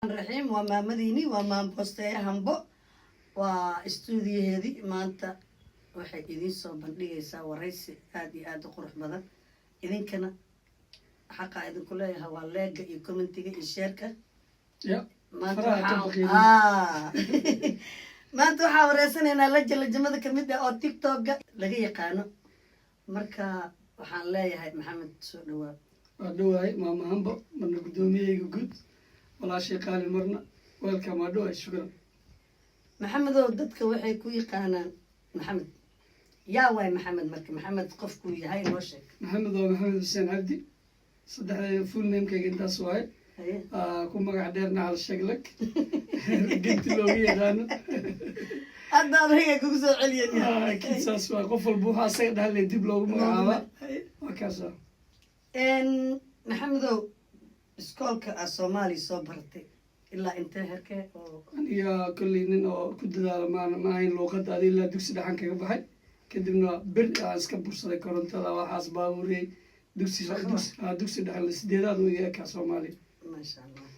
الرحيم وما مديني وما بوستي همبو واستوديو هذه ما أنت waxay idin soo bandhigaysaa waraysi aad iyo aad u qurux badan idinkana xaqa idin ku leeyahay waa leega iyo commentiga iyo share-ka maanta waxaa wareysanaynaa lajamada kamid ah oo TikTok-ga laga yaqaano marka waxaan leeyahay maxamed soo dhawaad waa dhawahay maama hambo marna gudoomiyayga guud walaashay qaali marna welcome waa dhawahay shukran maxamedow dadka waxay ku yaqaanaan maxamed يا واي محمد مركي محمد قفكو هاي نوشك محمد ومحمد حسين عبدي صدق فول نيم كي انت سواي كون مقع ديرنا على شغلك قلت له هي غانا هذا هيك كوكسو عليا اكيد ساسوا قفل بوها سيد هاللي ديب له مقعبه وكذا ان محمد سكولك الصومالي صبرتي إلا أنت هيك أنا كل نين أو كنت دار ما هي اللغة هذه إلا دكسي دحين كبحي كدبنا بر اسكا بورصه كورنتدا waxaas baabuurey dugsi dhaxal sideedaad oo yahay ka Soomaali ma sha Allah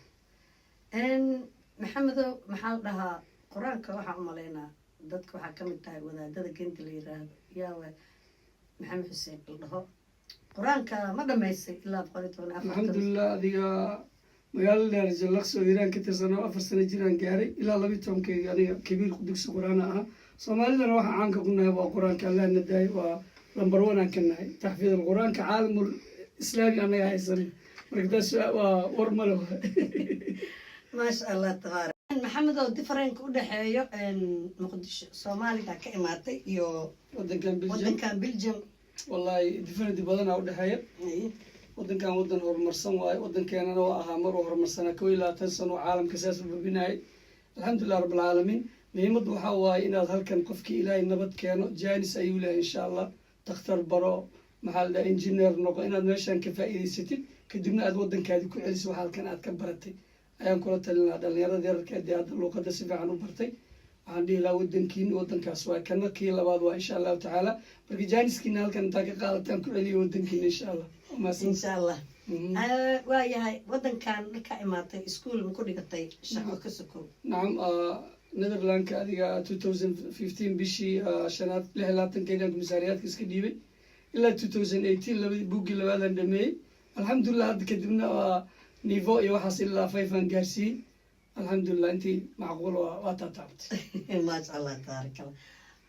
maxamed maxaa dhahaa quraanka waxa u maleynaa dadka waxa kamid tahay wadaadada geenta la yiraahdo yaa way maxamed xuseen dhaho quraanka ma dhameysay ilaa 14 alxamdulillah adiga magaalada Jalaq soo Iran ka tirsanaa 4 sano jiraan gaaray ilaa 12 kii aniga kabiir dugsi quraan ah Soomaalida waxa aan ka qunay waa quraanka Allah naday waa number 1 aan kanahay tahfiid quraanka caalamul islaami anaga haysan markaas waa warmalo ma sha Allah tabarak maxamed oo different u dhaxeeyo muqdisho Soomaaliga ka imaatay iyo wadankan Belgium wallahi different badan u dhaxeeyo wadankan wadan horumarsan waay wadankeena waa ahaa mar horumarsan ka ilaa 10 sano caalamka saas u bubinay alxamdulillah rabbil alamin muhiimadu waxa waaye inaad halkan qofkii ilaahay nabad keeno jaanis ayuu leeyahay insha Allah takhtar baro maxal da engineer noqo inaad meeshan ka faa'iideysatid kadibna aad wadankaadi ku celiso waxa halkan aad ka baratay ayaan kula talinaa dhalinyarada yarka aad luqada si fiican u bartay waxaan dhihi lahaa wadankaas waa kana kii labaad waa insha Allah taala marka jaaniskiina halkan inta ka qaadataan ku celiyo wadankiina insha Allah insha Allah waa yahay wadankan ka imaatay iskuul ma ku dhigatay shaqo ka sokow naam Netherlands adiga 2015 bishii shanaad 26 keedan komisariyaadka iska dhiibay ilaa 2018 labadii buuggii labaadan dhameeyay alxamdulillah hadda kadibna niveau iyo waxaas ilaa 5 aan gaarsiiyey alxamdulillah intii macquul waa taabtay ma sha Allah tabaarakallah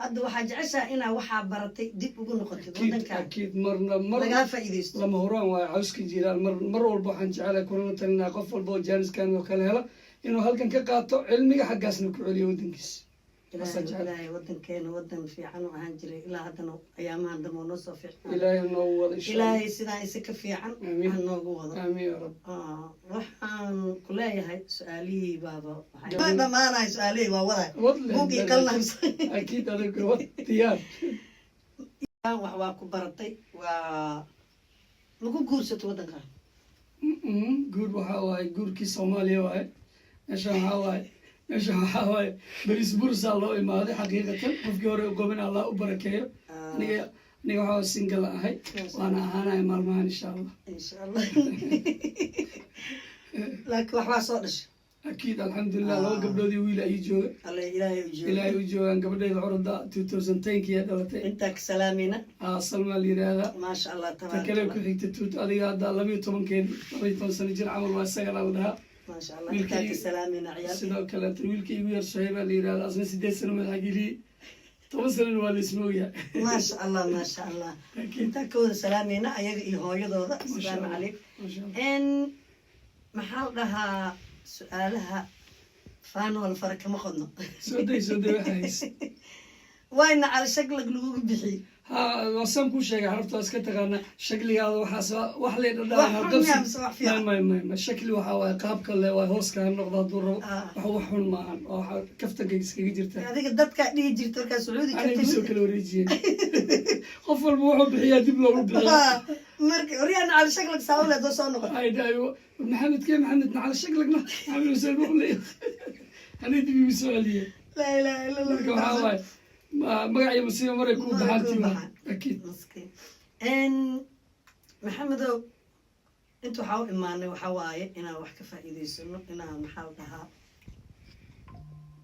hadda waxaa jeceshaa inaa waxaa baratay dib ugu noqotid wadanka akid marna laga faa'iideysto lama horaan waa cawska jiraan mar walba waxaan jecelahay kuna talinaa qof walba oo jaaniskan oo kale hela inuu halkan ka qaato cilmiga xaggaasna ku celiyo wadankiisa ilaahay wadankeena wadan fiican oo ahaan jiray ilaa haddana ayaamahan dambe noo soo fiican ilaahay noo wado insha Allah ilaahay sidaa isa ka fiican aan noogu wado amiin ya rab waxaan ku leeyahay su'aalihii baaba waxay dhamaanahay su'aalihii waa wada buuggii qalnams akid adiga wad diyaar wax waa ku baratay waa lagu guursato wadanka guur waxa waaye guurkii Soomaaliya waaye meeshan waxa waaye baris bursa loo imaaday xaqiiqatan qofkii hore goobin Allah u barakeeyo aniga waxa single ahay waana ahaanay maalmahan insha Allah laakiin wax waa soo dhashay akid alxamdulillah loo gabdhoodii wiil ay jooga ilaahay u joogan gabadheeda curada 2010 kii dhalatay inta ka salaamina salma liiraada ma sha Allah tabaaraka kale ku xigta adiga hadda 12 keed 12 sano jir camal waa sagal u dhaha ما شاء الله كاك سلامينا عيال sidoo kale wiilkii igu yar Suhayb la yiraahdo asna 8 sano madax geli 10 sano waa la ismooyaa ما شاء الله ما شاء الله انت كود سلامينا ayaga iyo hooyadooda assalaamu calaykum in maxaa dhaha su'aalaha faan wal farq ma qodno soo day waxays wayna على شكلك lagu bixi وسام كل شيء عرفت أسكتك شكلي هذا وحاسة وحلي ما شكلي وحوا قابك اللي وهوس كان نقطة دور وحوا حول معا كفتك يجرت هذيك الدتك اللي يجرت لك سعودي أنا بسوي كلوريجي خفل بوحو بحياتي بلا ربع مرك ورينا على شكلك ساولة دو صنقة هاي دايو محمد كيف محمد على شكلك ما عملوا سلموا لي أنا تبي بسؤالية لا لا لا لا magacay musiiba maray ku baxantii akid مسكين ان محمد inta waxaa u imaanay waxaa waaye inaan wax ka faa'iidaysano inaan maxaa la dhahaa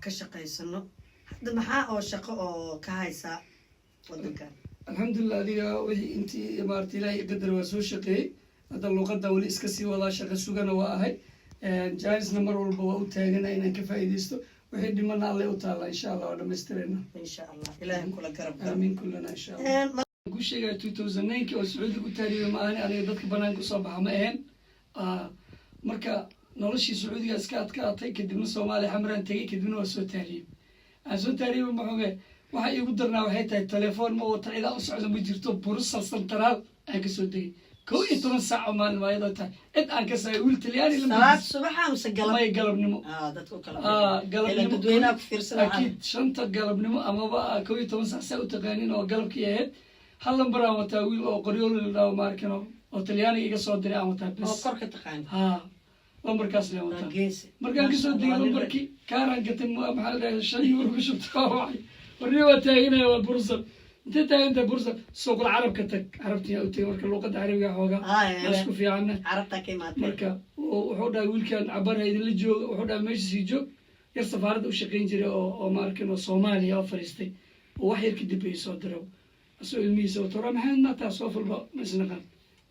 ka shaqaysano hadda maxaa oo shaqo oo ka haysaa wadankan alxamdulilah adiga wixii intii maarata ilaahay qadar waa soo shaqeeyey hadda luuqadda weli iska sii wadaa shaqo sugana waa ahay jaanisna mar walba waa u taagana inaan ka faa'iidaysto wixii dhimana alle u taalla insha allah waa dhamaystirayna insha allah ilaahay kula garab galo aamiin kullana insha allah ku sheegaya 2009 oo sacuudiga u taariibay ma ahani aniga dadka banaanka usoo baxa ma ahayn marka noloshii sacuudiga iska adkaatay kadibna soomaaliya xamraan tegay kadibna waa soo taariibay aan soo taariibay maxooge waxa iigu darnaa waxay tahay telefoon ma wata cidaa u socda ma jirto burusal santaraal aan kasoo degay 11 saac oo maalin ayadoo tahay cid aan ka saay wiil talyaani salaad subaxa mise may galabnimo dadku kala galabnimo dadweynaha ku fiirsanaa akiid 5 galabnimo amaba 11 saac saa u taqaanin oo galabkii ahayd hal lambar aan wataa wiil oo qoryoolo la dhaho maarkano oo talyaaniga iga soo diray aan wataa oo korka taqaan lambarkaas le wataa markaan kasoo degay lambarkii kaaraan gatay maxaa la dhahay 5 euro ku shubtaa waxay warni waa taaginaya waa bursal intee taaginta bursal suuqul carabka tag carabtii u tagay marka luuqadda carabiga xoogaa isku fiicanna carabta ka imaatay marka wuxuu dhahay wiilkan cabarha idinla jooga wuxuu dhahay meesha sii joog yar safaaradda u shaqayn jiray oo maarkano soomaaliya oo fariistay oo wax yar kadib ay soo diray asoo ilmihiisa wato raa maxamed maataa soo falba ma isnaqaan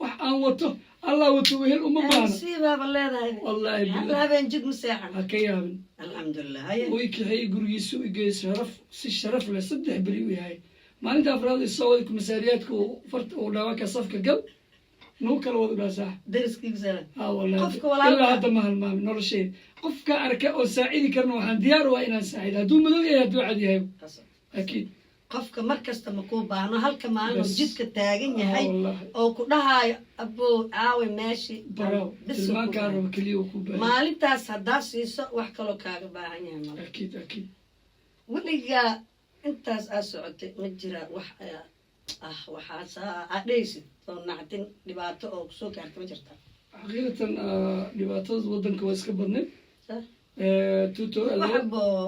wax aan wato allah wato wehel uma baahna siibaaba leedahay wallaahi billah habeen jid ma seexan ha ka yaabin alxamdulilah way kaxeeyey gurigiisa u geeyey sharaf si sharaf leh 3 beri u yahay maalinta afraad isoo wada kumasaariyaadka farta uu dhaawaka safka gal nuu kala wada dhaasaa dariskiisa wallaahi ilaa hadda ma halmaami nolosheeda qofka arka oo saacidi karna waxaan diyaar u ah inaan saacido hadduu madow yahay hadduu cad yahay akiid qofka mar kasta ma kuu baahno halka maalin oo jidka taagan yahay oo ku dhahaayo aboo aawe meeshii maalintaas haddaa siiso wax kaloo kaaga baahan yahay male akiid weligaa intaas aad socotay ma jira wax waxaas aad dhehaysid oo nacdin dhibaato oo kusoo gaarta ma jirtaa xaqiiqatan dhibaatada wadanka waa iska badneed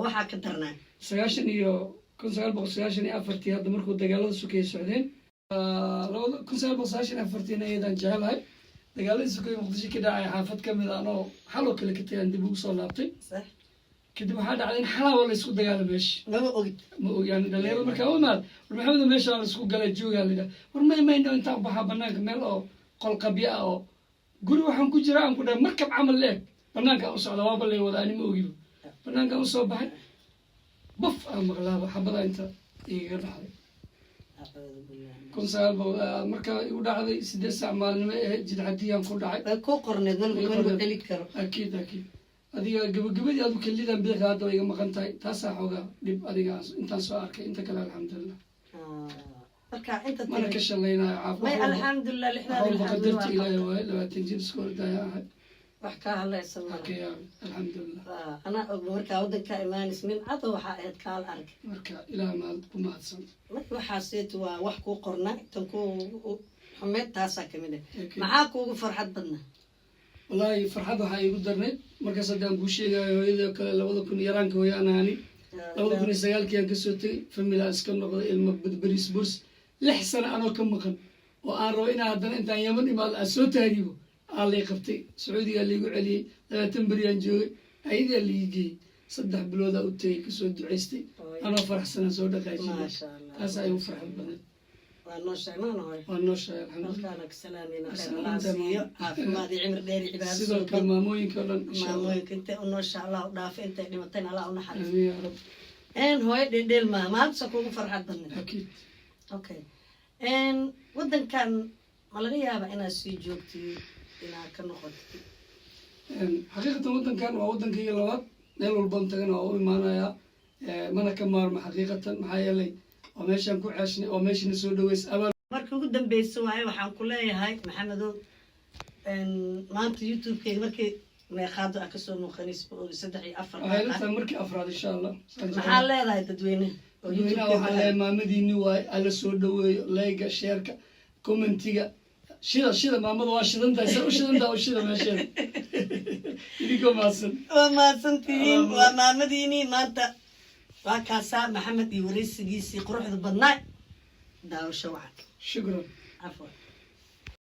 waxaa ka darnaa 1994 hadda markuu dagaalada sukaya socdeen 1994 ayadaan jecelahay dagaaladii sukaya muqdisho ka dhacay xaafad kamid a anoo xaloo kale ka tagaan dib ugu soo laabtay kadib waxaa dhacday in xalaaba la isku dagaalo meesha ma og yani dhalinyarada markaa u imaad war maxamed meesha la isku gala joogaa la yidhaha war maymayno intaan baxaa banaanka meel oo qolqabyo ah oo guri waxaan ku jira aan ku dhahay markab camal leeg banaanka u socda waaba lay wada ani ma ogiba banaanka u soo baxay buf aan maqlaaba xabada inta igaga dhacday 1900 markaa igu dhacday 8 saac maalinimo ahayd jidcadiyaan ku dhacay ku qorneed malku celi karo akiid adiga gabagabadii adu kelidan biiqa hadda way iga maqan tahay taasaa xoogaa dhib adiga intaan soo arkay inta kale alxamdulilah marka inta mana ka shalaynayo may alxamdulilah qadarta ilaahay waaye 20 jir iska ordaya ahay wax ka hadlaysan marka alxamdulilah anaa og markaa wadanka imaanis min cado waxaa ahayd kaal arag marka ilaah maal ku mahadsan waxaaseet waa wax kuu qornaa tan ku xumeed taasaa kamid ah maxaa kuugu farxad badna wallaahi farxad waxaa iigu darneyd markaas haddaan kuu sheegayo hooyadoo kale 2000 yaraanka hooyo aan ahani 2009 aan kasoo tegay family aan iska noqday ilmo badbariis burs 6 sano anoo ka maqan oo aan rabo inaan haddana intaan yaman imaado aan soo taariibo aa lay qabtay sacuudigaa laigu celiyey 20 beri aan joogay ayadaa laii geeyey 3 biloodaa u tegay kasoo ducaystay anoo faraxsanaan soo dhaqaajiyay taasaa igu farxad badan waa noo sheegnaanahoy waa noo sheegay halkaana ka salaameyna khayr allah siiyo caafimaad iyo cimri dheer iyo cibaado sidoo kale maamooyinka oo dhan maamooyinka intay u noosha allah u dhaafay intay dhimatayna allah u naxariiso amiin yaa rab hooyo dheeldheel maaha maanta kuugu farxad badneed akiid okay wadankan ma laga yaaba inaad sii joogtid inaad ka noqotid xaqiiqatan wadankan waa wadankayga labaad meel walban tagana waa u imaanayaa mana ka maarmo xaqiiqatan maxaa yeelay waa meeshaan ku ceeshnay oo meeshana soo dhaweys abaal markii ugu dambeysa waaye waxaan ku leeyahay maxamedow maanta youtube-keyga markii meeqaado ah kasoo muuqanaysa 3 iyo 4 waxay la tahay markii afraad insha allah maxaa leedahay dadweynaha dadweynaha waxaa leeyahay maamadiini waaye alla soo dhaweeyo layga sheerka commentiga shida maamada waa shidantahay sa u shidantaha u shida meesheeda idinkoo mahadsan waa mahadsantihiin waa maamadiini maanta waa kaasaa maxamed iyo wareysigiisii quruxda badnaa daawasho wacan shukran cafwan